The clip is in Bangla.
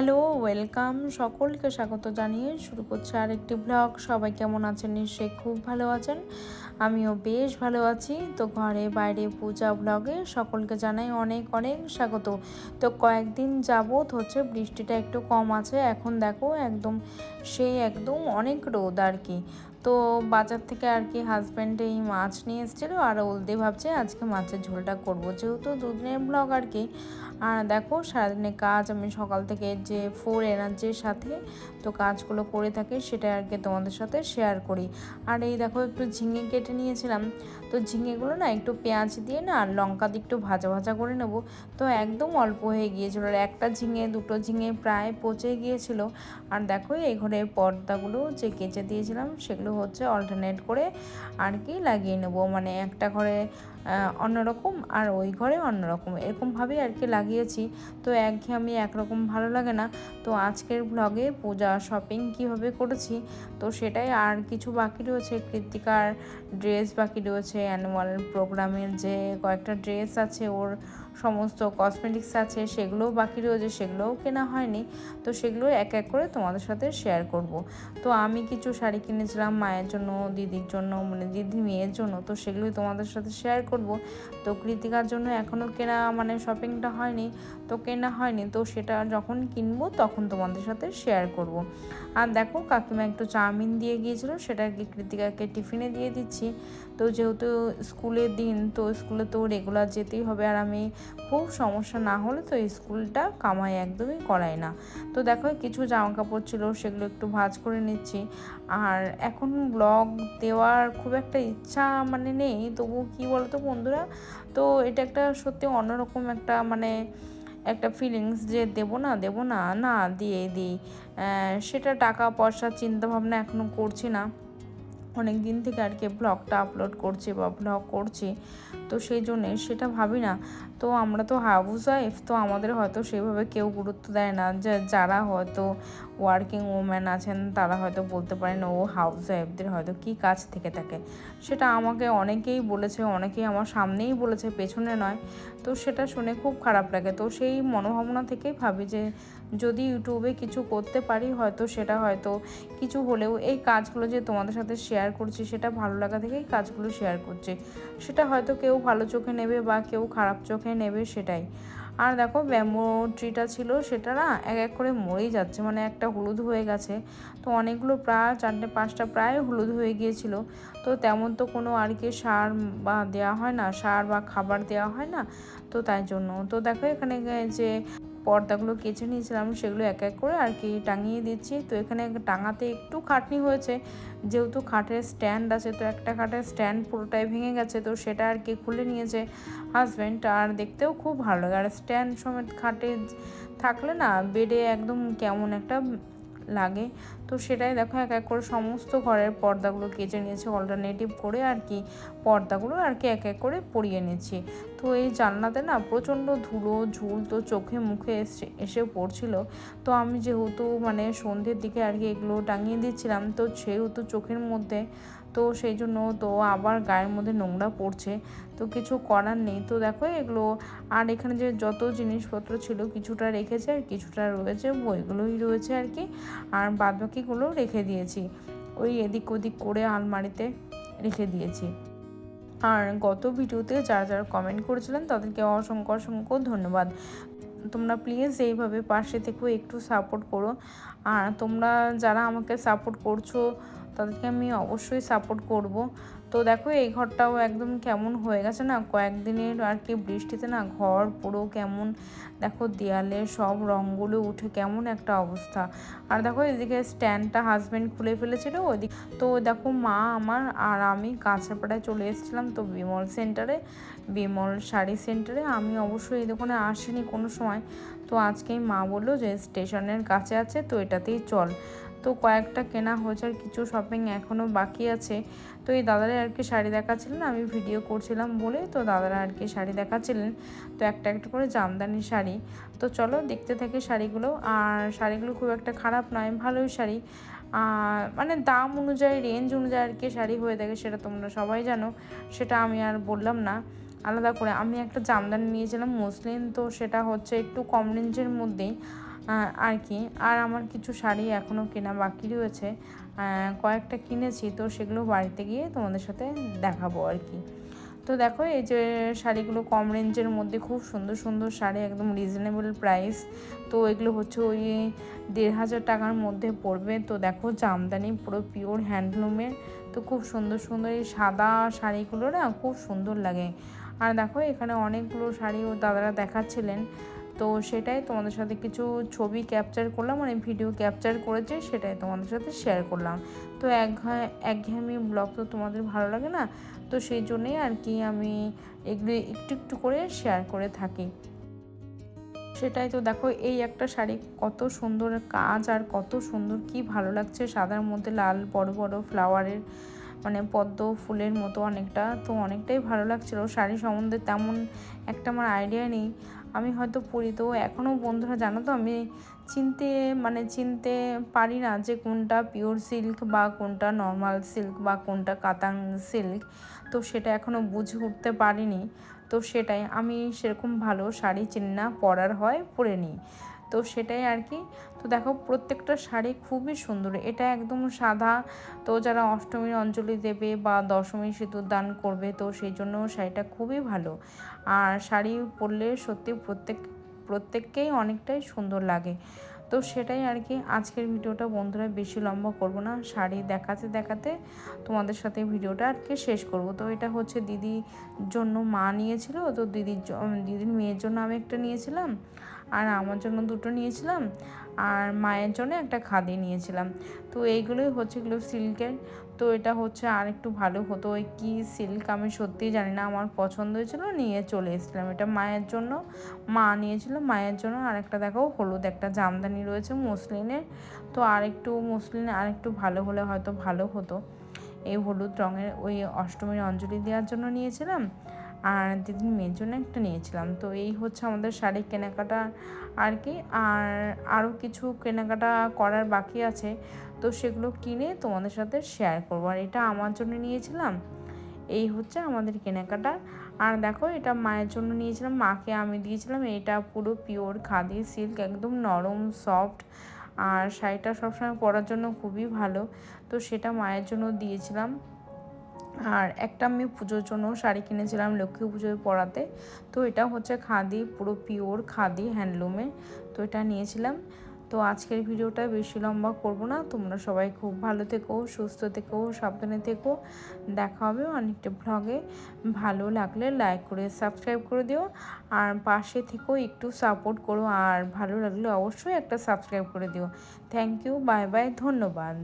Hello, welcome. সকলকে স্বাগত জানিয়ে শুরু করছি আরেকটি ব্লগ। সবাই কেমন আছেন? নিশ্চয়ই খুব ভালো আছেন। আমিও বেশ ভালো আছি। তো ঘরে বাইরে পূজা ব্লগে সকলকে জানাই অনেক অনেক স্বাগত। তো কয়েকদিন যাবৎ হচ্ছে বৃষ্টিটা একটু কম আছে। এখন দেখো একদম অনেক রোদ আর কি। তো বাজার থেকে আর কি হাজব্যান্ড এই মাছ নিয়ে এসেছিলো, আর ওলদি ভাবছে আজকে মাছের ঝোলটা করব, যেহেতু দুদিনের ব্লগ আর কি। আর দেখো সারাদিনের কাজ আমি সকাল থেকে যে ফুল এনার্জির সাথে তো কাজগুলো করে থাকি সেটা আর কি তোমাদের সাথে শেয়ার করি। আর এই দেখো একটু ঝিঙে কেটে নিয়েছিলাম। তো ঝিঙেগুলো না একটু পেঁয়াজ দিয়ে না আর লঙ্কা দিয়ে একটু ভাজা ভাজা করে নেব। তো একদম অল্প হয়ে গিয়েছিলো, আর একটা ঝিঙে দুটো ঝিঙে প্রায় পচে গিয়েছিল। আর দেখো এই ঘরের পর্দাগুলো যে কেচে দিয়েছিলাম সেগুলো হচ্ছে অল্টারনেট করে আর কি লাগিয়ে নেব, মানে একটা ঘরে অন্যরকম আর ওই ঘরে অন্যরকম, এরকমভাবেই আর কি লাগিয়েছি। তো একঘেয়েমি একরকম ভালো লাগে না। তো আজকের ব্লগে পূজা শপিং কিভাবে করেছি তো সেটাই। আর কিছু বাকি রয়েছে, কৃত্তিকার ড্রেস বাকি রয়েছে, অ্যানুয়াল প্রোগ্রামের যে কয়েকটা ড্রেস আছে, ওর সমস্ত কসমেটিক্স আছে, সেগুলোও বাকি রয়েছে, সেগুলোও কেনা হয়নি। তো সেগুলো এক এক করে তোমাদের সাথে শেয়ার করব। তো আমি কিছু শাড়ি কিনেছিলাম মায়ের জন্য, দিদির জন্য, মানে দিদি মেয়ের জন্য, তো সেগুলোই তোমাদের সাথে শেয়ার করব। তো কৃতিকার জন্য এখনও কেনা মানে শপিংটা হয়নি, তো কেনা হয়নি, তো সেটা যখন কিনবো তখন তোমাদের সাথে শেয়ার করব। আর দেখো কাকিমা একটু চাউমিন দিয়ে গিয়েছিলো, সেটা আর কি কৃতিকাকে টিফিনে দিয়ে দিচ্ছি। তো যেহেতু স্কুলের দিন, তো স্কুলে তো রেগুলার যেতেই হবে, আর আমি খুব সমস্যা না হলে তো স্কুলটা কামাই একদমই করাই না। তো দেখো কিছু জামা কাপড় ছিল, সেগুলো একটু ভাঁজ করে নিচ্ছি। আর এখন ব্লগ দেওয়ার খুব একটা ইচ্ছা মানে নেই, তবু কি বলতো বন্ধুরা, তো এটা একটা সত্যি অন্যরকম একটা মানে একটা ফিলিংস যে দেবো না না দিয়ে দিই। সেটা টাকা পয়সার চিন্তাভাবনা এখনও করছি না, অনেক দিন থেকে আর কি ব্লগটা আপলোড করছি বা ব্লগ করছি, তো সেই জন্যে সেটা ভাবি না। তো আমরা তো হাউস ওয়াইফ, তো আমাদের হয়তো সেভাবে কেউ গুরুত্ব দেয় না, যে যারা হয়তো ওয়ার্কিং ওম্যান আছেন তারা হয়তো বলতে পারেন ও হাউস ওয়াইফদের হয়তো কী কাজ থেকে থাকে। সেটা আমাকে অনেকেই বলেছে, অনেকেই আমার সামনেই বলেছে, পেছনে নয়। তো সেটা শুনে খুব খারাপ লাগে। তো সেই মনোভাবনা থেকেই ভাবি যে যদি ইউটিউবে কিছু করতে পারি, হয়তো সেটা হয়তো কিছু হলেও এই কাজগুলো যে তোমাদের সাথে শেয়ার করছি সেটা ভালো লাগা থেকেই কাজগুলো শেয়ার করছি। সেটা হয়তো কেউ ভালো চোখে নেবে বা কেউ খারাপ চোখে নেবে, সেটাই। আর দেখো ব্যাম্বো ট্রিটা ছিল, সেটা না এক এক করে মরেই যাচ্ছে, মানে একটা হলুদ হয়ে গেছে। তো অনেকগুলো প্রায় 4-5টা প্রায় হলুদ হয়ে গিয়েছিল। তো তেমন তো কোনো আর কি সার বা দেওয়া হয় না, সার বা খাবার দেওয়া হয় না, তো তাই জন্য। তো দেখো এখানে যে পর্দাগুলো কেচে নিয়েছিলাম সেগুলো এক এক করে আর কি টাঙিয়ে দিচ্ছি। তো এখানে টাঙাতে একটু খাটনি হয়েছে, যেহেতু খাটের স্ট্যান্ড আছে, তো একটা খাটের স্ট্যান্ড পুরোটাই ভেঙে গেছে, তো সেটা আর কি খুলে নিয়েছে হাজব্যান্ড। আর দেখতেও খুব ভালো লাগে, আর স্ট্যান্ড সমেত খাটে থাকলে না বেডে একদম কেমন একটা লাগে। তো সেটাই দেখো এক এক করে সমস্ত ঘরের পর্দাগুলো কেচে নিয়েছে অল্টারনেটিভ করে আর কি, পর্দাগুলো আর কি এক এক করে পরিয়ে নিচ্ছি। তো এই জানলাতে না প্রচণ্ড ধুলো ঝুল তো চোখে মুখে এসে পড়ছিল। তো আমি যেহেতু মানে সন্ধ্যের দিকে আর কি এগুলো টাঙিয়ে দিচ্ছিলাম, তো সেহেতু চোখের মধ্যে, তো সেই জন্য তো আবার গায়ের মধ্যে নোংরা পড়ছে, তো কিছু করার নেই। তো দেখো এগুলো, আর এখানে যে যত জিনিসপত্র ছিল কিছুটা রেখেছে আর কিছুটা রয়েছে, বইগুলোই রয়েছে আর কি, আর বাদবাকিগুলো রেখে দিয়েছি ওই এদিক ওদিক করে আলমারিতে রেখে দিয়েছি। আর গত ভিডিওতে যারা যারা কমেন্ট করেছিলেন তাদেরকে অসংখ্য অসংখ্য ধন্যবাদ। তোমরা প্লিজ এইভাবে পাশে থেকেও একটু সাপোর্ট করো। আর তোমরা যারা আমাকে সাপোর্ট করছো তাদেরকে আমি অবশ্যই সাপোর্ট করব। তো দেখো এই ঘরটাও একদম কেমন হয়ে গেছে না, কয়েকদিনের আর কি বৃষ্টিতে না ঘর পুরো কেমন, দেখো দেয়ালে সব রঙগুলো উঠে কেমন একটা অবস্থা। আর দেখো এদিকে স্ট্যান্ডটা হাজব্যান্ড খুলে ফেলেছিল ওইদিকে। তো দেখো মা আমার আর আমি কাঁচরাপাড়ায় চলে এসেছিলাম, তো বিমল সেন্টারে, বিমল শাড়ি সেন্টারে। আমি অবশ্যই এই দোকানে আসিনি কোনো সময়, তো আজকেই মা বললো যে স্টেশনের কাছে আছে তো এটাতেই চল। তো কয়েকটা কেনা হয়েছে, আর কিছু শপিং এখনও বাকি আছে। তো এই দাদারা আর কি শাড়ি দেখাচ্ছিলেন, আমি ভিডিও করছিলাম বলে, তো দাদারা আর কি শাড়ি দেখাচ্ছিলেন। তো একটা একটা করে জামদানি শাড়ি। তো চলো দেখতে থাকি শাড়িগুলো। আর শাড়িগুলো খুব একটা খারাপ নয়, ভালোই শাড়ি। মানে দাম অনুযায়ী রেঞ্জ অনুযায়ী আর কি শাড়ি হয়ে থাকে, সেটা তোমরা সবাই জানো, সেটা আমি আর বললাম না আলাদা করে। আমি একটা জামদানি নিয়েছিলাম মসলিন, তো সেটা হচ্ছে একটু কম রেঞ্জের মধ্যেই, আর কি। আর আমার কিছু শাড়ি এখনও কেনা বাকি রয়েছে, কয়েকটা কিনেছি, তো সেগুলো বাড়িতে গিয়ে তোমাদের সাথে দেখাবো আর কি। তো দেখো এই যে শাড়িগুলো কম রেঞ্জের মধ্যে খুব সুন্দর সুন্দর শাড়ি, একদম রিজনেবল প্রাইস। তো এগুলো হচ্ছে ওই 1,500 টাকার মধ্যে পড়বে। তো দেখো জামদানি পুরো পিওর হ্যান্ডলুমের, তো খুব সুন্দর সুন্দর এই সাদা শাড়িগুলো না খুব সুন্দর লাগে। আর দেখো এখানে অনেকগুলো শাড়ি ও দাদারা দেখাচ্ছিলেন, তো সেটাই তোমাদের সাথে কিছু ছবি ক্যাপচার করলাম, মানে ভিডিও ক্যাপচার করেছে, সেটাই তোমাদের সাথে শেয়ার করলাম। তো একঘেয়েমি ব্লগ তো তোমাদের ভালো লাগে না, তো সেই জন্যেই আর কি আমি এগুলো একটু একটু করে শেয়ার করে থাকি। সেটাই তো দেখো এই একটা শাড়ি কত সুন্দর কাজ আর কত সুন্দর, কি ভালো লাগছে, সাদার মধ্যে লাল বড় বড় ফ্লাওয়ারের মানে পদ্ম ফুলের মতো অনেকটা, তো অনেকটাই ভালো লাগছিলো। শাড়ি সম্বন্ধে তেমন একটা আমার আইডিয়া নেই, আমি হয়তো পরি, তো এখনও বন্ধুরা জানো তো আমি চিনতে পারি না যে কোনটা পিওর সিল্ক বা কোনটা নর্মাল সিল্ক বা কোনটা কাতান সিল্ক, তো সেটা এখনও বুঝে উঠতে পারিনি। তো সেটাই আমি সেরকম ভালো শাড়ি চিনি না, পরার হয় পরে নিই, তো সেটাই আর কি। তো দেখো প্রত্যেকটা শাড়ি খুবই সুন্দর, এটা একদম সাদা, তো যারা অষ্টমীর অঞ্জলি দেবে বা দশমীর সিঁদুর দান করবে, তো সেই জন্য শাড়িটা খুবই ভালো। আর শাড়ি পরলে সত্যি প্রত্যেককেই অনেকটাই সুন্দর লাগে। তো সেটাই আর কি, আজকের ভিডিওটা বন্ধুরা বেশি লম্বা করব না, শাড়ি দেখাতে দেখাতে তোমাদের সাথে ভিডিওটা আর কি শেষ করব। তো এটা হচ্ছে দিদির জন্য মা নিয়েছিল, তো দিদির মেয়ের জন্য আমি একটা নিয়েছিলাম, আর আমার জন্য দুটো নিয়েছিলাম, আর মায়ের জন্য একটা খাদি নিয়েছিলাম। তো এইগুলোই হচ্ছে এগুলো সিল্কের। তো এটা হচ্ছে আর একটু ভালো হতো, ওই কী সিল্ক আমি সত্যিই জানি না, আমার পছন্দ হয়েছিল নিয়ে চলে এসেছিলাম। এটা মায়ের জন্য মা নিয়েছিল, মায়ের জন্য। আর একটা দেখো হলুদ একটা জামদানি রয়েছে মসলিনের, তো মসলিনে আর একটু ভালো হলে হয়তো ভালো হতো। এই হলুদ রঙের ওই অষ্টমীর অঞ্জলি দেওয়ার জন্য নিয়েছিলাম, আর দিদির মেয়ের জন্য একটা নিয়েছিলাম। তো এই হচ্ছে আমাদের শাড়ি কেনাকাটা আর কি। আর আরও কিছু কেনাকাটা করার বাকি আছে, তো সেগুলো কিনে তোমাদের সাথে শেয়ার করবো। আর এটা আমার জন্য নিয়েছিলাম, এই হচ্ছে আমাদের কেনাকাটা। আর দেখো এটা মায়ের জন্য নিয়েছিলাম, মাকে আমি দিয়েছিলাম, এটা পুরো পিওর খাদি সিল্ক, একদম নরম সফট, আর শাড়িটা সবসময় পরার জন্য খুবই ভালো, তো সেটা মায়ের জন্য দিয়েছিলাম। আর একটা আমি পুজোর জন্য শাড়ি কিনেছিলাম লক্ষ্মী পুজোয় পরাতে, তো এটা হচ্ছে খাদি, পুরো পিওর খাদি হ্যান্ডলুমে, তো এটা নিয়েছিলাম। তো আজকের ভিডিওটা বেশি লম্বা করব না, তোমরা সবাই খুব ভালো থেকো, সুস্থ থেকো, সাবধানে থেকো, দেখা হবে অনেকটা ব্লগে। ভালো লাগলে লাইক করে সাবস্ক্রাইব করে দিও, আর পাশে থেকেও একটু সাপোর্ট করো, আর ভালো লাগলে অবশ্যই একটা সাবস্ক্রাইব করে দিও। থ্যাংক ইউ, বাই বাই, ধন্যবাদ।